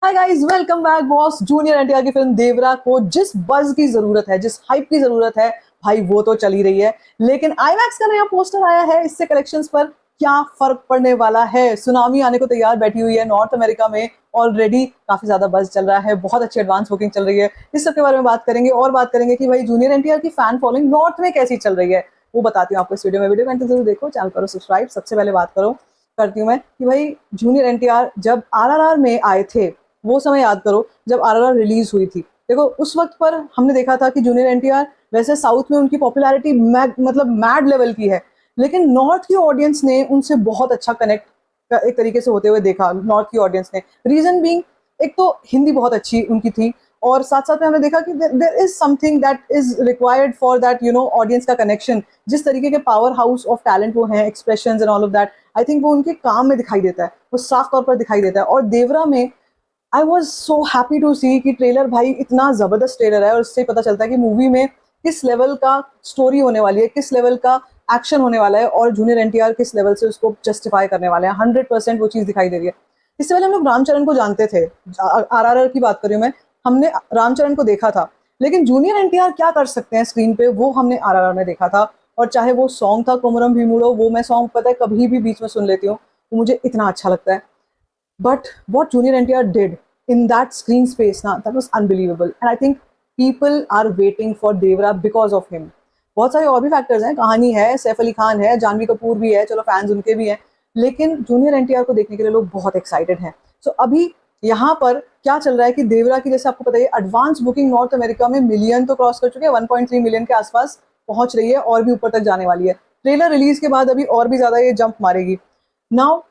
Hi guys, welcome back boss. Junior NTR की film देवरा को जिस बज़ की जरूरत है, जिस हाइप की जरूरत है, भाई वो तो चली रही है। लेकिन आईमैक्स का नया पोस्टर आया है, इससे कलेक्शंस पर क्या फर्क पड़ने वाला है? सुनामी आने को तैयार बैठी हुई है नॉर्थ अमेरिका में। ऑलरेडी काफी ज्यादा बज़ चल रहा है, बहुत अच्छी एडवांस बुकिंग चल रही है। इस सब के बारे में बात करेंगे और बात करेंगे कि भाई जूनियर एनटीआर की फैन फॉलोइंग नॉर्थ में कैसी चल रही है, वो बताती हूँ आपको इस वीडियो में। वीडियो कंटेंट जरूर देखो, चैनल करो सब्सक्राइब। सबसे पहले बात करो करती हूँ मैं कि भाई जूनियर एनटीआर जब आरआरआर में आए थे, वो समय याद करो जब आरआरआर रिलीज हुई थी। देखो उस वक्त पर हमने देखा था कि जूनियर एनटीआर वैसे साउथ में उनकी पॉपुलैरिटी मतलब मैड लेवल की है, लेकिन नॉर्थ की ऑडियंस ने उनसे बहुत अच्छा कनेक्ट एक तरीके से होते हुए देखा। नॉर्थ की ऑडियंस ने, रीजन बीइंग, एक तो हिंदी बहुत अच्छी उनकी थी, और साथ साथ में हमने देखा कि there is something that is required for that audience का कनेक्शन। जिस तरीके के पावर हाउस ऑफ टैलेंट वो हैं, expressions and all of that, I think वो उनके काम में दिखाई देता है, वो साफ तौर पर दिखाई देता है। और देवरा में I was so happy to see कि ट्रेलर, भाई इतना जबरदस्त ट्रेलर है, और इससे पता चलता है कि मूवी में किस लेवल का स्टोरी होने वाली है, किस लेवल का एक्शन होने वाला है, और जूनियर एनटीआर किस लेवल से उसको जस्टिफाई करने वाले हैं। 100% वो चीज़ दिखाई दे रही है। इससे पहले हम लोग रामचरण को जानते थे, आरआरआर की बात करूँ मैं, हमने रामचरण को देखा था, लेकिन जूनियर एनटीआर क्या कर सकते हैं स्क्रीन पे, वो हमने आरआरआर में देखा था। और चाहे वो सॉन्ग था कोमरम भीमुड़ो, वो मैं सॉन्ग पता है कभी भी बीच में सुन लेती हूँ, वो मुझे इतना अच्छा लगता है। But what Junior NTR did in that screen space, na, that was unbelievable. And I think people are waiting for Devra because of him. बहुत सारे और भी फैक्टर्स हैं, कहानी है, सैफ अली खान है, जानवी कपूर भी है, चलो फैंस उनके भी हैं, लेकिन जूनियर एनटीआर को देखने के लिए लोग बहुत एक्साइटेड हैं। सो अभी यहाँ पर क्या चल रहा है कि देवरा की, जैसे आपको पता है, एडवांस बुकिंग नॉर्थ अमेरिका में मिलियन तो क्रॉस कर चुके हैं, 1.3 मिलियन के आसपास पहुंच रही है, और भी ऊपर तक जाने वाली है। ट्रेलर रिलीज के बाद अभी और भी ज्यादा ये जंप मारेगी। नाउ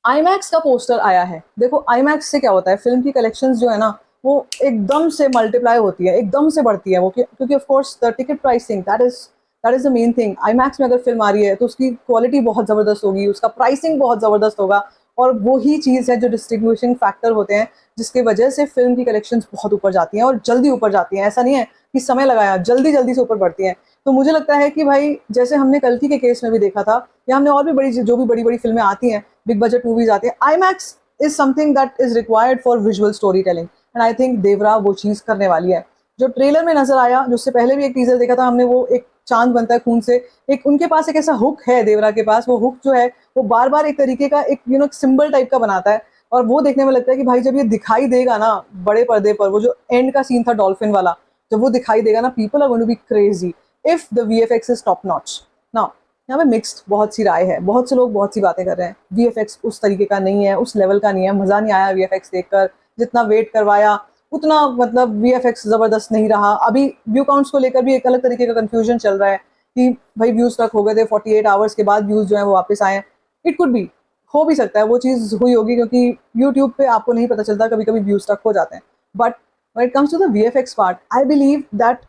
आईमैक्स का पोस्टर आया है। देखो आईमैक्स से क्या होता है, फिल्म की कलेक्शंस जो है ना, वो एकदम से मल्टीप्लाई होती है, एकदम से बढ़ती है वो, क्योंकि of course the ticket pricing, that is the main thing. IMAX में अगर फिल्म आ रही है तो उसकी क्वालिटी बहुत ज़बरदस्त होगी, उसका प्राइसिंग बहुत ज़बरदस्त होगा, और वही चीज़ है जो डिस्टिंग्विशिंग फैक्टर होते हैं, जिसकी वजह से फिल्म की कलेक्शंस बहुत ऊपर जाती हैं, और जल्दी ऊपर जाती हैं। ऐसा नहीं है कि समय लगाया, जल्दी जल्दी से ऊपर बढ़ती हैं। तो मुझे लगता है कि भाई जैसे हमने कल्कि के केस में भी देखा था, या हमने और भी बड़ी जो भी बड़ी बड़ी फिल्में आती हैं, बिग बजट मूवीज आती है, IMAX is something that is required for visual storytelling, and I think Devara वो चीज करने वाली है। जो ट्रेलर में नजर आया, जो उससे पहले भी एक टीजर देखा था हमने, वो एक चांद बनता है खून से, एक उनके पास एक ऐसा हुक है देवरा के पास, वो हुक जो है वो बार बार एक तरीके का एक सिंबल टाइप का बनाता है, और वो देखने में लगता है कि भाई जब ये दिखाई देगा ना बड़े पर्दे पर, वो जो एंड का सीन था डॉल्फिन वाला, जब वो दिखाई देगा ना, people are going to be crazy if the VFX is top notch. Now यहाँ पे मिक्स्ड बहुत सी राय है, बहुत से लोग बहुत सी बातें कर रहे हैं। वीएफएक्स उस तरीके का नहीं है, उस लेवल का नहीं है, मजा नहीं आया वीएफएक्स देखकर, जितना वेट करवाया उतना मतलब वीएफएक्स जबरदस्त नहीं रहा। अभी व्यू काउंट्स को लेकर भी एक अलग तरीके का कंफ्यूजन चल रहा है कि भाई व्यूज तक हो गए थे, 48 आवर्स के बाद व्यूज जो है वो वापस आए। इट कुड बी, हो भी सकता है वो चीज़ हुई होगी, क्योंकि यूट्यूब पे आपको नहीं पता चलता, कभी कभी व्यूज तक हो जाते हैं। But when it comes to the VFX part, I believe that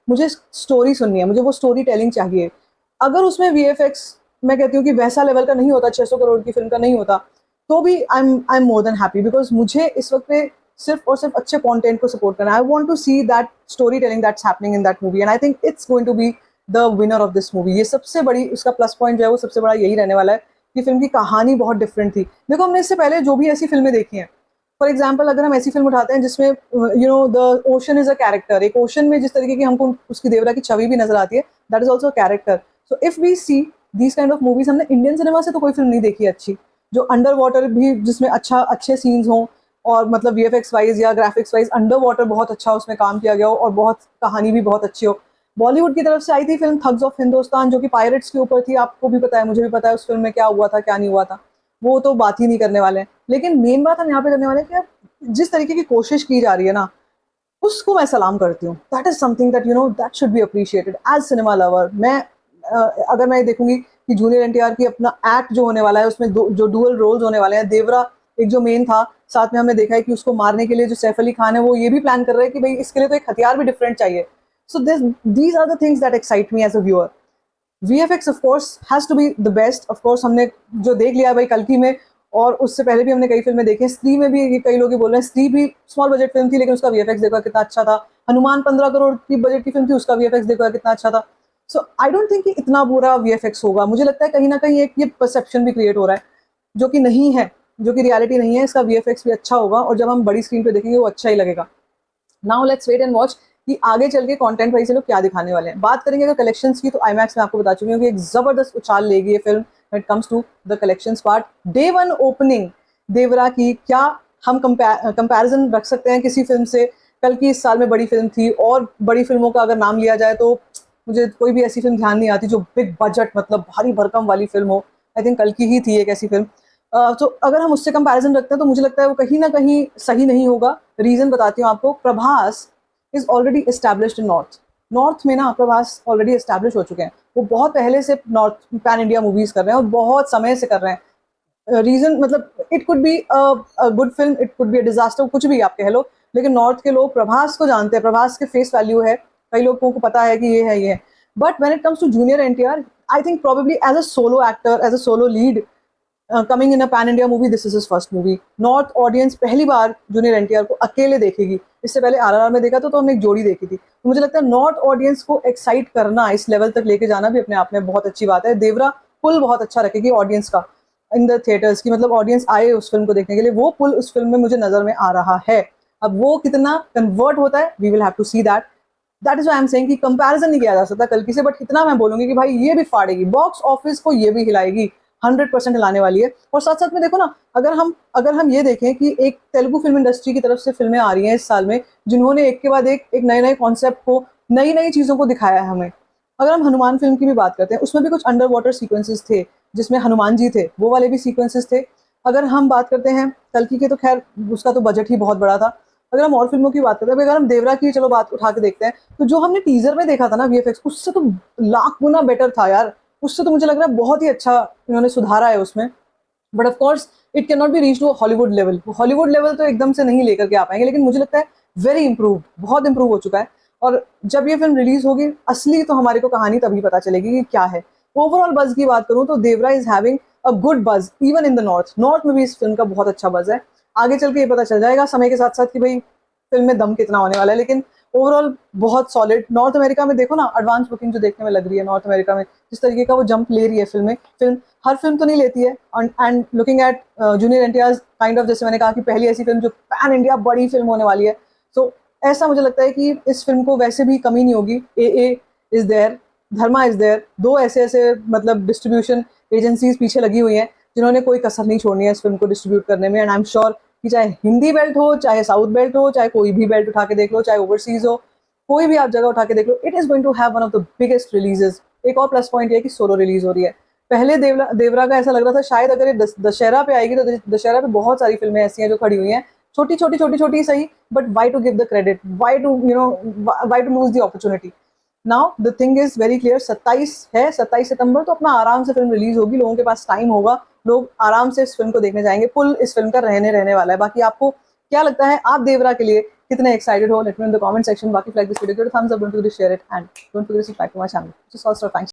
मुझे स्टोरी सुननी है, मुझे वो स्टोरी टेलिंग चाहिए। अगर उसमें वीएफएक्स, मैं कहती हूँ कि वैसा लेवल का नहीं होता, 600 करोड़ की फिल्म का नहीं होता, तो भी I am more than happy, because मुझे इस वक्त पे सिर्फ और सिर्फ अच्छे कंटेंट को सपोर्ट करना है। I want to see that story telling that's happening in that movie, and I think it's going to be the winner of this movie. ये सबसे बड़ी उसका प्लस पॉइंट जो है वो सबसे बड़ा यही रहने वाला है कि फिल्म की कहानी बहुत डिफरेंट थी। देखो हमने इससे पहले जो भी ऐसी फिल्में देखी हैं, फॉर एग्जाम्पल अगर हम ऐसी फिल्म उठाते हैं जिसमें the ocean is a character, एक ओशन में जिस तरीके की हमको उसकी देवरा की छवि भी नजर आती है, that is also character. So if we see these kind of movies, हमने इंडियन सिनेमा से तो कोई फिल्म नहीं देखी अच्छी, जो अंडर वाटर भी, जिसमें अच्छे सीन्स हों, और मतलब वीएफएक्स वाइज या ग्राफिक्स वाइज अंडर वाटर बहुत अच्छा उसमें काम किया गया हो, और बहुत कहानी भी बहुत अच्छी हो। बॉलीवुड की तरफ से आई थी फिल्म थग्स ऑफ हिंदुस्तान, जो कि पायरेट्स के ऊपर थी, आपको भी पता है, मुझे भी पता है उस फिल्म में क्या हुआ था क्या नहीं हुआ था, वो तो बात ही नहीं करने वाले हैं। लेकिन मेन बात हम यहाँ पे करने वाले हैं कि यार जिस तरीके की कोशिश की जा रही है ना, उसको मैं सलाम करती हूँ। That is something that that should be appreciated as cinema lover. मैं अगर मैं देखूंगी कि जूनियर एनटीआर की अपना एक्ट जो होने वाला है, उसमें जो डुअल रोल्स होने वाले हैं, देवरा एक जो मेन था, साथ में हमने देखा है कि उसको मारने के लिए जो सैफ अली खान है वो ये भी प्लान कर रहे हैं कि भाई इसके लिए तो एक हथियार भी डिफरेंट चाहिए। So these are the things that excite me as a viewer. VFX of course has to be the best. Of course हमने जो देख लिया भाई कल्कि में, और उससे पहले भी हमने कई फिल्में देखी, स्त्री में भी कई लोग बोल रहे हैं, स्त्री भी स्मॉल बजट फिल्म थी लेकिन उसका वीएफएक्स देखा कितना अच्छा था। हनुमान 15 करोड़ की बजट की फिल्म थी, उसका वीएफएक्स देखा कितना अच्छा था। सो आई डोंट थिंक कि इतना बुरा वीएफएक्स होगा। मुझे लगता है कहीं ना कहीं एक ये परसेप्शन भी क्रिएट हो रहा है जो कि नहीं है, जो कि रियलिटी नहीं है। इसका VFX भी अच्छा होगा और जब हम बड़ी स्क्रीन पे देखेंगे वो अच्छा ही लगेगा। Now let's wait and watch कि आगे चल के कंटेंट वाइज लोग क्या दिखाने वाले हैं। बात करेंगे अगर कलेक्शंस की, तो IMAX में आपको बता चुकी हूँ कि एक जबरदस्त उछाल लेगी ये film when it comes to the collections part. Day 1 opening Devara की क्या हम कंपैरिजन रख सकते हैं किसी फिल्म से? कल की इस साल में बड़ी फिल्म थी, और बड़ी फिल्मों का अगर नाम लिया जाए तो मुझे कोई भी ऐसी फिल्म ध्यान नहीं आती जो बिग बजट मतलब भारी भरकम वाली फिल्म हो। आई थिंक कल की ही थी एक ऐसी फिल्म। तो अगर हम उससे कंपैरिजन रखते हैं तो मुझे लगता है वो कहीं ना कहीं सही नहीं होगा। रीजन बताती हूँ आपको। Prabhas is already established in north. North में ना प्रभास ऑलरेडी एस्टैब्लिश हो चुके हैं। वो बहुत पहले से नॉर्थ पैन इंडिया मूवीज कर रहे हैं और बहुत समय से कर रहे हैं। रीजन मतलब it could be a good film, it could be a disaster, कुछ भी आप कह लो, लेकिन नॉर्थ के लोग प्रभास को जानते हैं, प्रभास के फेस वैल्यू है, कई लोगों को पता है कि ये है ये है। But when it comes to junior NTR, I think probably as a solo actor, as a solo lead coming in a pan India movie, this is his first movie. North audience पहली बार junior NTR को अकेले देखेगी। इससे पहले RRR में देखा तो हमने एक जोड़ी देखी थी। तो मुझे लगता है नॉर्थ ऑडियंस को एक्साइट करना, इस लेवल तक लेके जाना भी अपने आप में बहुत अच्छी बात है। देवरा पुल बहुत अच्छा रखेगी ऑडियंस का इन द थिएटर्स की, मतलब ऑडियंस आए उस फिल्म को देखने के लिए, वो पुल उस फिल्म में मुझे नजर में आ रहा है। अब वो कितना कन्वर्ट होता है, we will have to see that. That is why I am saying कि कंपैरिजन नहीं किया जा सकता कल की से, बट इतना मैं बोलूंगी कि भाई ये भी फाड़ेगी बॉक्स ऑफिस को, ये भी हिलाएगी, 100% हिलाने वाली है। और साथ साथ में देखो ना, अगर हम ये देखें कि एक तेलुगु फिल्म इंडस्ट्री की तरफ से फिल्में आ रही हैं इस साल में, जिन्होंने एक के बाद एक नए नए कॉन्सेप्ट को, नई नई चीजों को दिखाया है हमें। अगर हम हनुमान फिल्म की भी बात करते हैं, उसमें भी कुछ अंडर वाटर सीक्वेंसेस थे जिसमें हनुमान जी थे, वो वाले भी सीक्वेंसेस थे। अगर हम बात करते हैं कल्कि के, तो खैर उसका तो बजट ही बहुत बड़ा था। अगर हम और फिल्मों की बात करते हैं, अगर हम देवरा की चलो बात उठा के देखते हैं, तो जो हमने टीजर में देखा था ना VFX, उससे तो लाख गुना बेटर था यार। उससे तो मुझे लग रहा है बहुत ही अच्छा इन्होंने सुधारा है उसमें। But of course it can not be reach to Hollywood level. Hollywood level तो एकदम से नहीं लेकर के आ पाएंगे, लेकिन मुझे लगता है वेरी इंप्रूव, बहुत इंप्रूव हो चुका है। और जब ये फिल्म रिलीज होगी असली, तो हमारे को कहानी तभी पता चलेगी कि क्या है। ओवरऑल बज की बात करूं तो देवरा इज हैविंग अ गुड बज even in the north. North में भी इस फिल्म का बहुत अच्छा बज है। आगे चल के ये पता चल जाएगा समय के साथ साथ कि भाई फिल्म में दम कितना होने वाला है, लेकिन ओवरऑल बहुत सॉलिड। नॉर्थ अमेरिका में देखो ना, एडवांस बुकिंग जो देखने में लग रही है नॉर्थ अमेरिका में, जिस तरीके का वो जंप ले रही है फिल्म हर फिल्म तो नहीं लेती है। And looking at junior NTR kind of, जैसे मैंने कहा कि पहली ऐसी फिल्म जो पैन इंडिया बड़ी फिल्म होने वाली है, तो ऐसा मुझे लगता है कि इस फिल्म को वैसे भी कमी नहीं होगी। AA is there, Dharma is there, दो ऐसे ऐसे मतलब डिस्ट्रीब्यूशन एजेंसीज पीछे लगी हुई हैं जिन्होंने कोई कसर नहीं छोड़नी है इस फिल्म को डिस्ट्रीब्यूट करने में। एंड आई एम श्योर कि चाहे हिंदी बेल्ट हो, चाहे साउथ बेल्ट हो, चाहे कोई भी बेल्ट उठा के देख लो, चाहे ओवरसीज हो, कोई भी आप जगह उठा के देख लो, it is going to have one of the biggest releases. एक और प्लस पॉइंट ये कि सोलो रिलीज हो रही है। पहले देवरा का ऐसा लग रहा था शायद अगर ये दशहरा पे आएगी, तो दशहरा पे बहुत सारी फिल्में ऐसी हैं जो खड़ी हुई हैं, छोटी छोटी छोटी छोटी सही, but why to give the credit, why to why to lose the opportunity. Now the thing is very clear, 27 सितंबर, तो अपना आराम से फिल्म रिलीज होगी, लोगों के पास टाइम होगा, लोग आराम से इस फिल्म को देखने जाएंगे। पुल इस फिल्म का रहने वाला है। बाकी आपको क्या लगता है, आप देवरा के लिए कितने एक्साइटेड हो? Let me in the comment section. बाकी like this video, thumbs up, don't forget to share it, and don't forget to subscribe to my channel. Just also thanks.